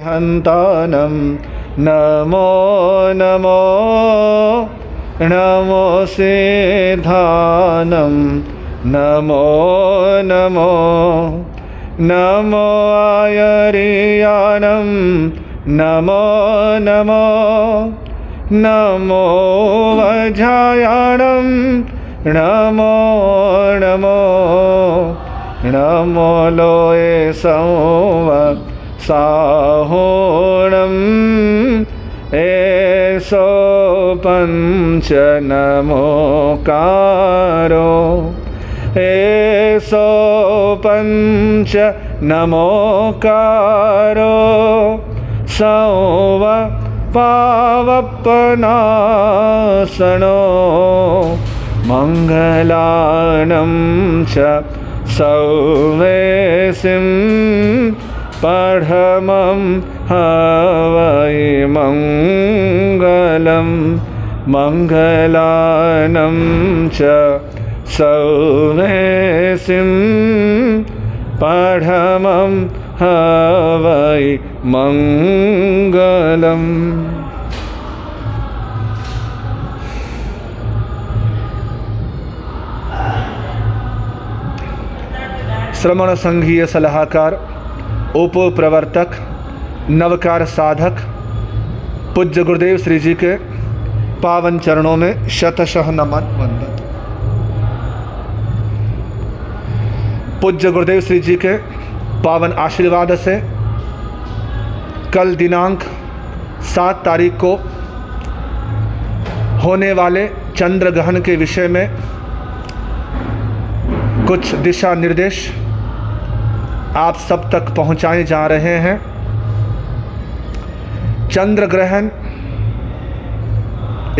हन्तानं नमो नमो नमो सिद्धानं नमो नमो नमो आयर्यानं नमो नमो नमो वज्रायाणं नमो नमो नमो लोये साहोणम् एसो पंच नमोकारो एसो पंच नमोकारो सौव पावपनासनो मंगलानं च सौवेसिं पढ़मं हवै मंगलं मंगलानं च सौवेसिं पढ़मं हवै मंगलम्। श्रमण संघीय सलाहकार, उप प्रवर्तक, नवकार साधक पूज्य गुरुदेव श्री जी के पावन चरणों में शतशः नमन वंदन। पूज्य गुरुदेव श्री जी के पावन आशीर्वाद से कल दिनांक 7 तारीख को होने वाले चंद्र ग्रहण के विषय में कुछ दिशा निर्देश आप सब तक पहुंचाए जा रहे हैं। चंद्र ग्रहण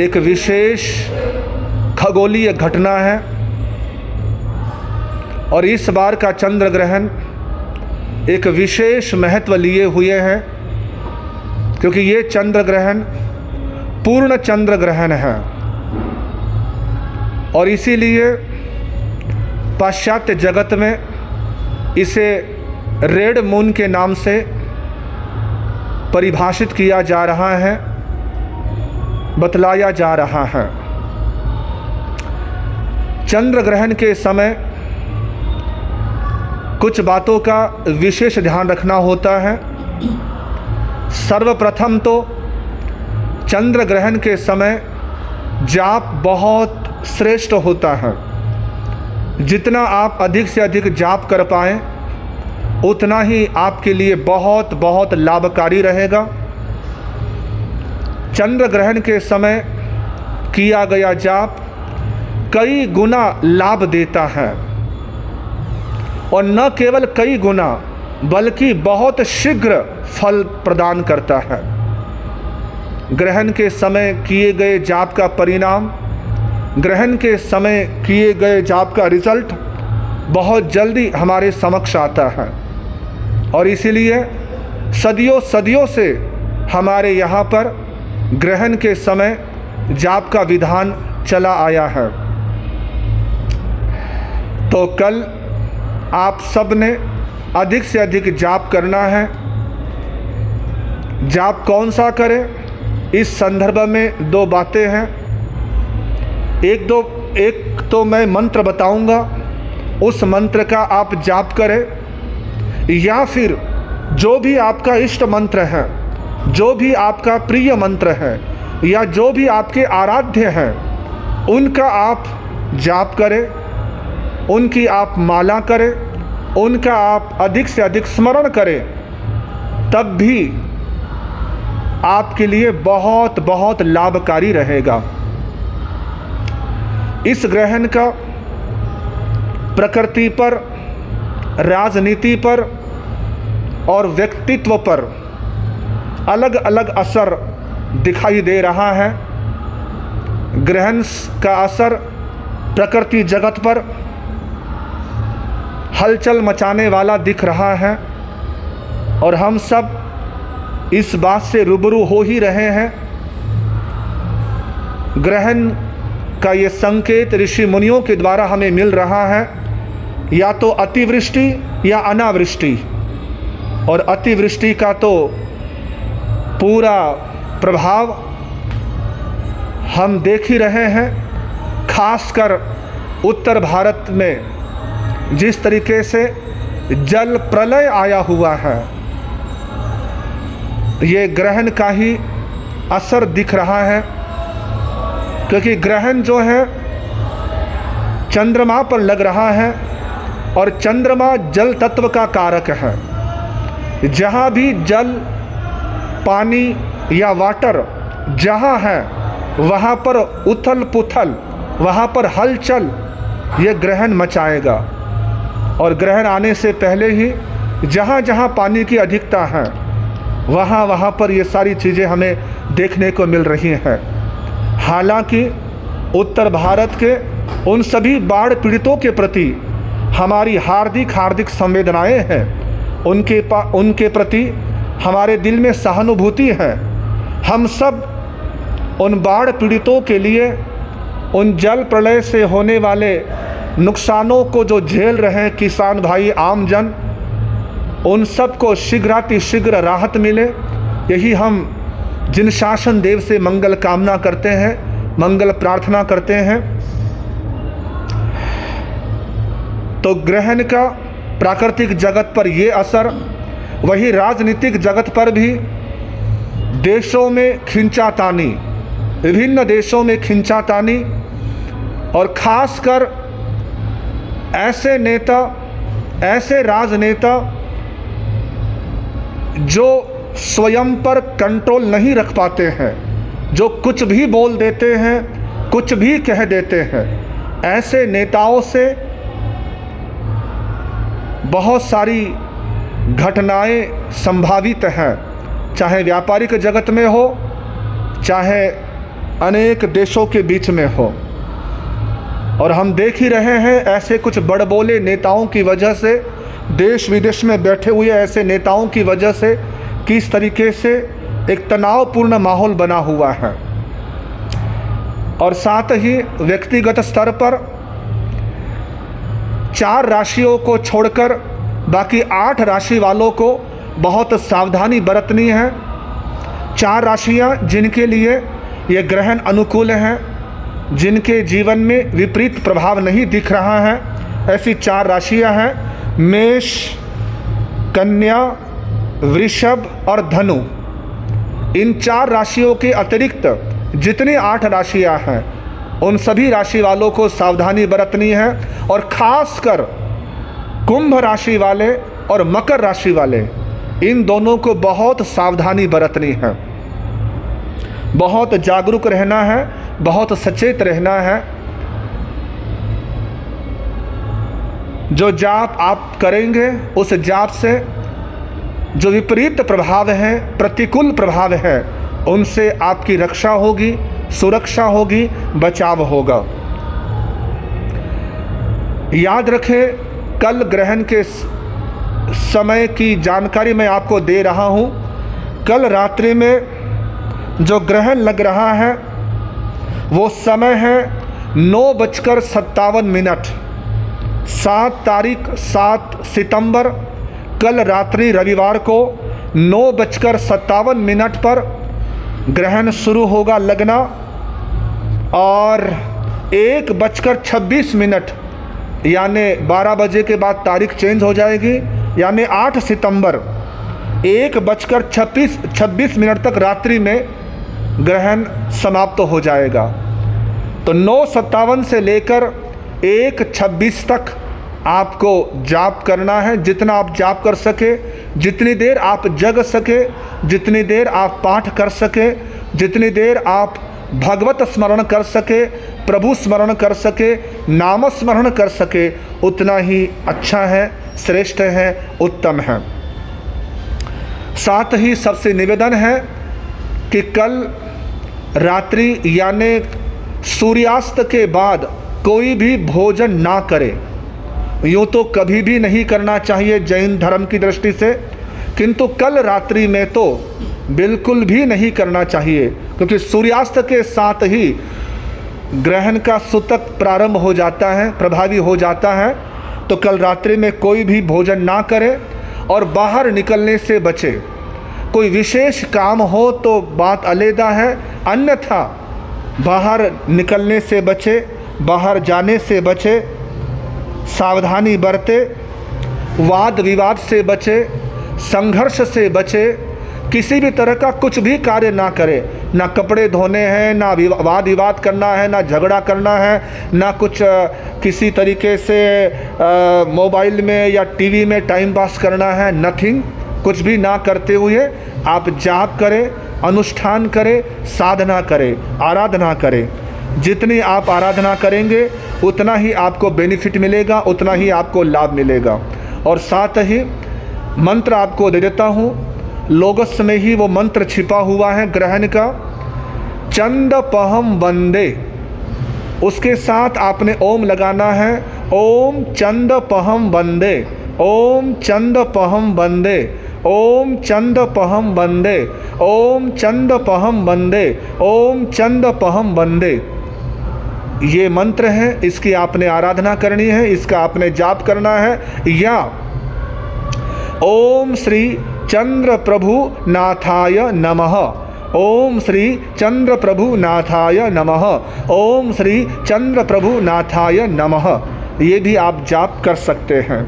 एक विशेष खगोलीय घटना है और इस बार का चंद्र ग्रहण एक विशेष महत्व लिए हुए है क्योंकि ये चंद्र ग्रहण पूर्ण चंद्र ग्रहण है और इसीलिए पाश्चात्य जगत में इसे रेड मून के नाम से परिभाषित किया जा रहा है, बतलाया जा रहा है। चंद्र ग्रहण के समय कुछ बातों का विशेष ध्यान रखना होता है। सर्वप्रथम तो चंद्र ग्रहण के समय जाप बहुत श्रेष्ठ होता है। जितना आप अधिक से अधिक जाप कर पाएँ उतना ही आपके लिए बहुत बहुत लाभकारी रहेगा। चंद्र ग्रहण के समय किया गया जाप कई गुना लाभ देता है और न केवल कई गुना बल्कि बहुत शीघ्र फल प्रदान करता है। ग्रहण के समय किए गए जाप का परिणाम, ग्रहण के समय किए गए जाप का रिजल्ट बहुत जल्दी हमारे समक्ष आता है और इसीलिए सदियों से हमारे यहाँ पर ग्रहण के समय जाप का विधान चला आया है। तो कल आप सब ने अधिक से अधिक जाप करना है। जाप कौन सा करें, इस संदर्भ में दो बातें हैं। एक तो मैं मंत्र बताऊंगा, उस मंत्र का आप जाप करें, या फिर जो भी आपका इष्ट मंत्र है, जो भी आपका प्रिय मंत्र है या जो भी आपके आराध्य हैं उनका आप जाप करें, उनकी आप माला करें, उनका आप अधिक से अधिक स्मरण करें, तब भी आपके लिए बहुत बहुत लाभकारी रहेगा। इस ग्रहण का प्रकृति पर, राजनीति पर और व्यक्तित्व पर अलग अलग असर दिखाई दे रहा है। ग्रहण का असर प्रकृति जगत पर हलचल मचाने वाला दिख रहा है और हम सब इस बात से रूबरू हो ही रहे हैं। ग्रहण का ये संकेत ऋषि मुनियों के द्वारा हमें मिल रहा है, या तो अतिवृष्टि या अनावृष्टि। और अतिवृष्टि का तो पूरा प्रभाव हम देख ही रहे हैं। खासकर उत्तर भारत में जिस तरीके से जल प्रलय आया हुआ है, ये ग्रहण का ही असर दिख रहा है, क्योंकि ग्रहण जो है चंद्रमा पर लग रहा है और चंद्रमा जल तत्व का कारक है। जहाँ भी जल, पानी या वाटर जहाँ है वहाँ पर उथल पुथल, वहाँ पर हलचल ये ग्रहण मचाएगा। और ग्रहण आने से पहले ही जहाँ जहाँ पानी की अधिकता है वहाँ वहाँ पर ये सारी चीज़ें हमें देखने को मिल रही हैं। हालांकि उत्तर भारत के उन सभी बाढ़ पीड़ितों के प्रति हमारी हार्दिक संवेदनाएं हैं, उनके प्रति हमारे दिल में सहानुभूति है। हम सब उन बाढ़ पीड़ितों के लिए, उन जल प्रलय से होने वाले नुकसानों को जो झेल रहे हैं किसान भाई, आम जन, उन सब को शीघ्रातिशीघ्र राहत मिले, यही हम जिन शासन देव से मंगल कामना करते हैं, मंगल प्रार्थना करते हैं। तो ग्रहण का प्राकृतिक जगत पर ये असर, वही राजनीतिक जगत पर भी देशों में खींचातानी, विभिन्न देशों में खींचातानी, और खासकर ऐसे नेता, ऐसे राजनेता जो स्वयं पर कंट्रोल नहीं रख पाते हैं, जो कुछ भी बोल देते हैं, कुछ भी कह देते हैं, ऐसे नेताओं से बहुत सारी घटनाएं संभावित हैं, चाहे व्यापारिक जगत में हो, चाहे अनेक देशों के बीच में हो। और हम देख ही रहे हैं ऐसे कुछ बड़बोले नेताओं की वजह से, देश विदेश में बैठे हुए ऐसे नेताओं की वजह से किस तरीके से एक तनावपूर्ण माहौल बना हुआ है। और साथ ही व्यक्तिगत स्तर पर 4 राशियों को छोड़कर बाकी 8 राशि वालों को बहुत सावधानी बरतनी है। 4 राशियां जिनके लिए ये ग्रहण अनुकूल हैं, जिनके जीवन में विपरीत प्रभाव नहीं दिख रहा है, ऐसी 4 राशियां हैं मेष, कन्या, वृषभ और धनु। इन 4 राशियों के अतिरिक्त जितनी 8 राशियां हैं, उन सभी राशि वालों को सावधानी बरतनी है। और खासकर कुंभ राशि वाले और मकर राशि वाले, इन दोनों को बहुत सावधानी बरतनी है, बहुत जागरूक रहना है, बहुत सचेत रहना है। जो जाप आप करेंगे, उस जाप से जो विपरीत प्रभाव है, प्रतिकूल प्रभाव है, उनसे आपकी रक्षा होगी, सुरक्षा होगी, बचाव होगा। याद रखें, कल ग्रहण के समय की जानकारी मैं आपको दे रहा हूं। कल रात्रि में जो ग्रहण लग रहा है वो समय है 9:57। 7 तारीख 7 सितंबर, कल रात्रि रविवार को 9:57 पर ग्रहण शुरू होगा लगना, और 1:26 यानी 12 बजे के बाद तारीख चेंज हो जाएगी, यानी 8 सितंबर 1:26 तक रात्रि में ग्रहण समाप्त हो जाएगा। तो 9:57 से लेकर 1:26 तक आपको जाप करना है। जितना आप जाप कर सके, जितनी देर आप जग सके, जितनी देर आप पाठ कर सके, जितनी देर आप भगवत स्मरण कर सके, प्रभु स्मरण कर सके, नाम स्मरण कर सके, उतना ही अच्छा है, श्रेष्ठ है, उत्तम है। साथ ही सबसे निवेदन है कि कल रात्रि यानी सूर्यास्त के बाद कोई भी भोजन ना करे। यूँ तो कभी भी नहीं करना चाहिए जैन धर्म की दृष्टि से, किंतु कल रात्रि में तो बिल्कुल भी नहीं करना चाहिए, क्योंकि सूर्यास्त के साथ ही ग्रहण का सूतक प्रारंभ हो जाता है, प्रभावी हो जाता है। तो कल रात्रि में कोई भी भोजन ना करे और बाहर निकलने से बचे। कोई विशेष काम हो तो बात अलग है, अन्यथा बाहर निकलने से बचे, बाहर जाने से बचे, सावधानी बरते, वाद विवाद से बचे, संघर्ष से बचे, किसी भी तरह का कुछ भी कार्य ना करे। ना कपड़े धोने हैं, ना वाद विवाद करना है, ना झगड़ा करना है, ना कुछ किसी तरीके से मोबाइल में या टीवी में टाइम पास करना है, नथिंग। कुछ भी ना करते हुए आप जाप करें, अनुष्ठान करें, साधना करें, आराधना करें। जितनी आप आराधना करेंगे उतना ही आपको बेनिफिट मिलेगा, उतना ही आपको लाभ मिलेगा। और साथ ही मंत्र आपको दे देता हूँ, लोगस में ही वो मंत्र छिपा हुआ है ग्रहण का, चंदपहम वंदे। उसके साथ आपने ओम लगाना है, ओम चंदपहम वंदे, ओम चंदपहम वंदे, ओम चंदपहम वंदे, ओम चंदपहम वंदे, ओम चंदपहम वंदे। ये मंत्र है, इसकी आपने आराधना करनी है, इसका आपने जाप करना है। या ओम श्री चंद्र प्रभु नाथाय नमः, ओम श्री चंद्र प्रभु नाथाय नमः, ओम श्री चंद्र प्रभु नाथाय नमः। ये भी आप जाप कर सकते हैं।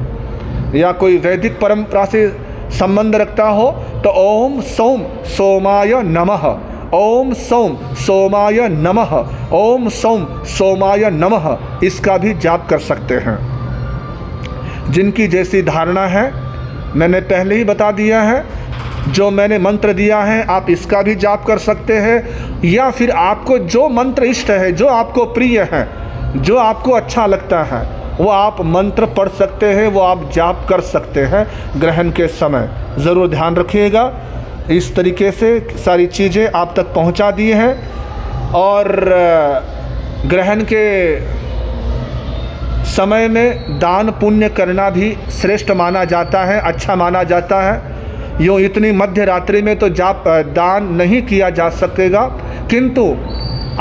या कोई वैदिक परंपरा से संबंध रखता हो तो ओम सोम सोमाय नमः, ओम सोम सोमाय नमः, ओम सोम सोमाय नमः, इसका भी जाप कर सकते हैं। जिनकी जैसी धारणा है मैंने पहले ही बता दिया है। जो मैंने मंत्र दिया है आप इसका भी जाप कर सकते हैं, या फिर आपको जो मंत्र इष्ट है, जो आपको प्रिय है, जो आपको अच्छा लगता है, वो आप मंत्र पढ़ सकते हैं, वो आप जाप कर सकते हैं ग्रहण के समय। ज़रूर ध्यान रखिएगा। इस तरीके से सारी चीज़ें आप तक पहुंचा दी हैं। और ग्रहण के समय में दान पुण्य करना भी श्रेष्ठ माना जाता है, अच्छा माना जाता है। यूँ इतनी मध्य रात्रि में तो जाप दान नहीं किया जा सकेगा, किंतु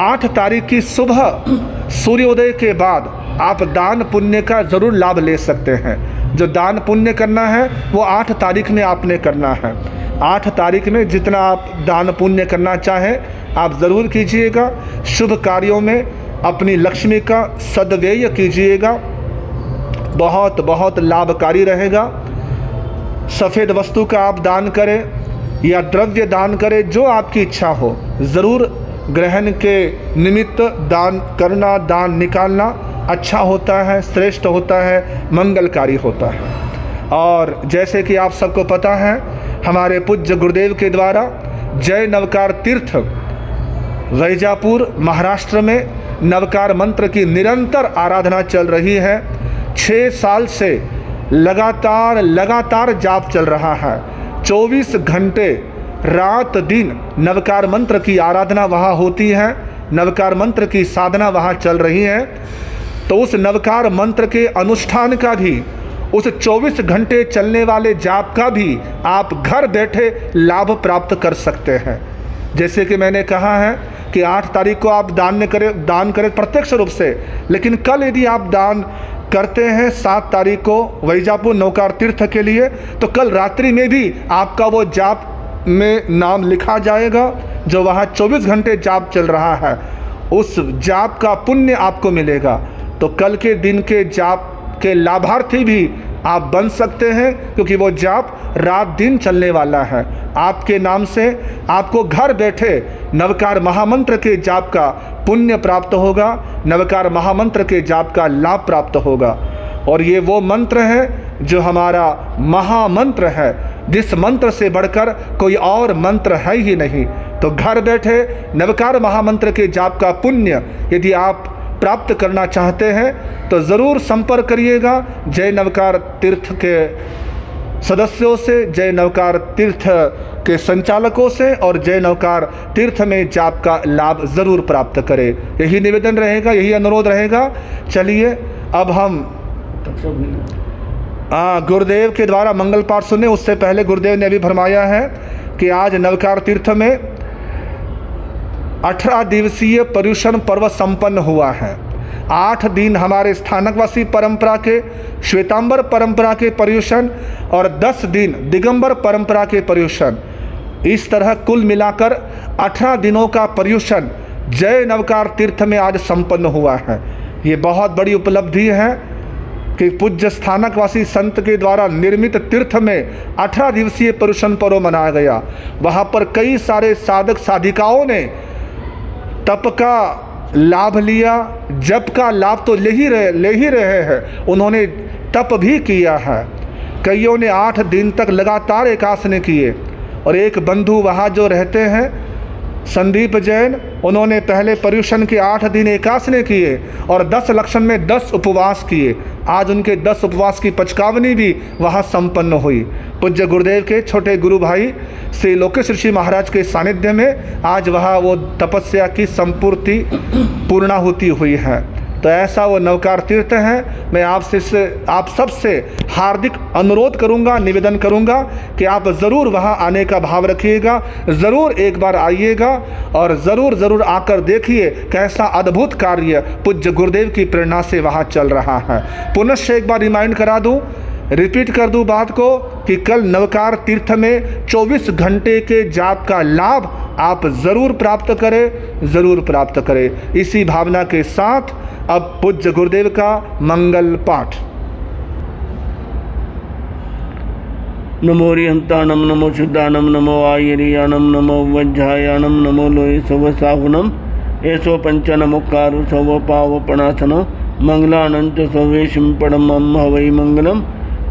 8 तारीख की सुबह सूर्योदय के बाद आप दान पुण्य का ज़रूर लाभ ले सकते हैं। जो दान पुण्य करना है वो 8 तारीख में आपने करना है। 8 तारीख में जितना आप दान पुण्य करना चाहें आप ज़रूर कीजिएगा। शुभ कार्यों में अपनी लक्ष्मी का सद्व्यय कीजिएगा, बहुत बहुत लाभकारी रहेगा। सफ़ेद वस्तु का आप दान करें या द्रव्य दान करें, जो आपकी इच्छा हो, ज़रूर ग्रहण के निमित्त दान करना, दान निकालना अच्छा होता है, श्रेष्ठ होता है, मंगलकारी होता है। और जैसे कि आप सबको पता है, हमारे पूज्य गुरुदेव के द्वारा जय नवकार तीर्थ वैजापुर महाराष्ट्र में नवकार मंत्र की निरंतर आराधना चल रही है। 6 साल से लगातार जाप चल रहा है। 24 घंटे रात दिन नवकार मंत्र की आराधना वहाँ होती है, नवकार मंत्र की साधना वहाँ चल रही है। तो उस नवकार मंत्र के अनुष्ठान का भी, उस 24 घंटे चलने वाले जाप का भी आप घर बैठे लाभ प्राप्त कर सकते हैं। जैसे कि मैंने कहा है कि 8 तारीख को आप दान करें प्रत्यक्ष रूप से, लेकिन कल यदि आप दान करते हैं 7 तारीख को वैजापुर नवकार तीर्थ के लिए, तो कल रात्रि में भी आपका वो जाप में नाम लिखा जाएगा। जो वहाँ 24 घंटे जाप चल रहा है, उस जाप का पुण्य आपको मिलेगा। तो कल के दिन के जाप के लाभार्थी भी आप बन सकते हैं, क्योंकि वो जाप रात दिन चलने वाला है। आपके नाम से आपको घर बैठे नवकार महामंत्र के जाप का पुण्य प्राप्त होगा, नवकार महामंत्र के जाप का लाभ प्राप्त होगा। और ये वो मंत्र है जो हमारा महामंत्र है, जिस मंत्र से बढ़कर कोई और मंत्र है ही नहीं। तो घर बैठे नवकार महामंत्र के जाप का पुण्य यदि आप प्राप्त करना चाहते हैं तो ज़रूर संपर्क करिएगा जय नवकार तीर्थ के सदस्यों से, जय नवकार तीर्थ के संचालकों से, और जय नवकार तीर्थ में जाप का लाभ ज़रूर प्राप्त करें। यही निवेदन रहेगा, यही अनुरोध रहेगा। चलिए अब हम गुरुदेव के द्वारा मंगल पाठ सुने। उससे पहले गुरुदेव ने अभी फरमाया है कि आज नवकार तीर्थ में 18 दिवसीय पर्युषण पर्व संपन्न हुआ है। 8 दिन हमारे स्थानकवासी परंपरा के, श्वेतांबर परंपरा के पर्युषण, और 10 दिन दिगंबर परंपरा के पर्युषण। इस तरह कुल मिलाकर 18 दिनों का पर्युषण जय नवकार तीर्थ में आज संपन्न हुआ है। ये बहुत बड़ी उपलब्धि है कि पूज्य स्थानकवासी संत के द्वारा निर्मित तीर्थ में 18 दिवसीय पर्युषण पर्व मनाया गया। वहाँ पर कई सारे साधक साधिकाओं ने तप का लाभ लिया, जप का लाभ तो ले ही रहे हैं, उन्होंने तप भी किया है। कईयों ने 8 दिन तक लगातार एकासने किए। और एक बंधु वहाँ जो रहते हैं संदीप जैन, उन्होंने पहले पर्युषण के 8 दिन एकासने किए और 10 लक्षण में 10 उपवास किए। आज उनके 10 उपवास की पचकावनी भी वहाँ संपन्न हुई। पूज्य गुरुदेव के छोटे गुरु भाई श्री लोकेश ऋषि महाराज के सानिध्य में आज वहाँ वो तपस्या की संपूर्ति पूर्णाहुति हुई है। तो ऐसा वो नवकार तीर्थ है। मैं आप सबसे हार्दिक अनुरोध करूंगा, निवेदन करूंगा कि आप ज़रूर वहां आने का भाव रखिएगा, ज़रूर एक बार आइएगा और ज़रूर आकर देखिए कैसा अद्भुत कार्य पूज्य गुरुदेव की प्रेरणा से वहां चल रहा है। पुनश्च एक बार रिमाइंड करा दूं, रिपीट कर दूं बात को कि कल नवकार तीर्थ में 24 घंटे के जाप का लाभ आप ज़रूर प्राप्त करें। इसी भावना के साथ अब पूज्य गुरुदेव का मंगल पाठ। नमो हरिहंतानम, नमो शुद्धानम, नमो आयरियानम, नमो वज्रायानम, नमो लोये सवसाहुनम, एसो पंचनमुक्कारु सव पावपणासन, मंगलानंत सवेशम परमं हवै मंगलम,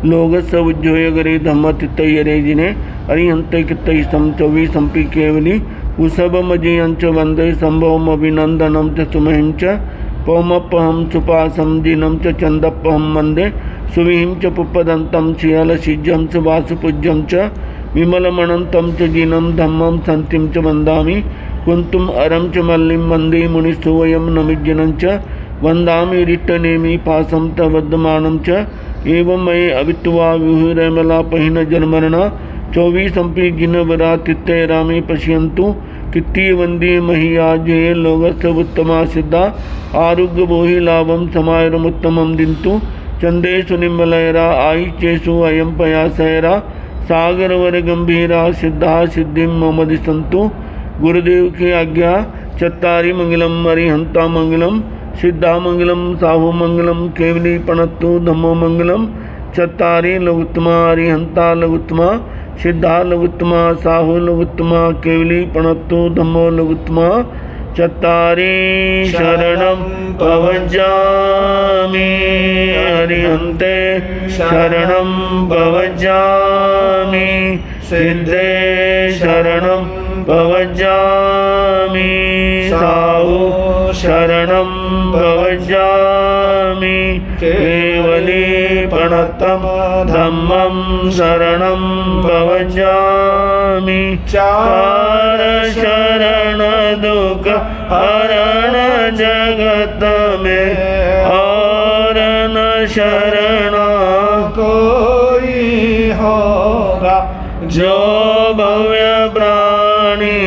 लोगस्य उज्जोय गरे धम्म तित्तयरे जिने अरिहंत कित्तै सम चौवी संपि केवली उसभमजियं च वंदे संभवम अभिनंदनम च सुमहिं च पौमपहं सुपासं जिनं च चंदपहं वंदे सुविहिं च पुप्पदन्तं श्रीहलसिज्जं च वासुपूज्यं च विमलमणन्तं च जिनं धम्मं सन्तिं च वन्दामि कुन्तुम अरं च मल्लिं वन्दे मुनिस्तुवयं नमिज्जनं च वन्दामि रिट्टनेमि पासं च वद्यमानं च एवं मये अवित्वा विहुरमलापहिन जन्मरणा 24 संपि गिनवरा तित्ते रामे पश्यन्तु कित्ती वंदे महियाजे लोगस्य उत्तमा सिद्धा आरोग्य बोहि लाभम समायरमुत्तमं दिन्तु चंदेषु निम्बलयरा आई चेषु अयं पयासयरा सागरवर गंभीरा सिद्धा सिद्धिं मम दिशन्तु। गुरुदेव की आज्ञा चत्तारि मंगलम अरिहंता मंगलम सिद्धा मंगलम साहु मंगलम केवली पणत्तु धम्मो मंगलम चत्तारि लघुत्तमा अरिहंता लघुत्तमा सिद्धा लघुत्तमा साहु लघुत्तमा केवली पणत्तु धम्मो लघुत्तमा चत्तारि शरणं प्रवज्जामि अरिहन्ते शरणं प्रवज्जामि सिद्धे शरणं प्रवज्जामि साहु शरणं प्रवज्जामि केवली प्रणतं धम्मं शरणं प्रवज्जामि चार शरण दुख हरण जगत में और न शरण कोई होगा जो भव्य प्राणी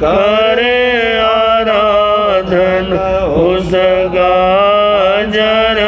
करे आराधन उसका जर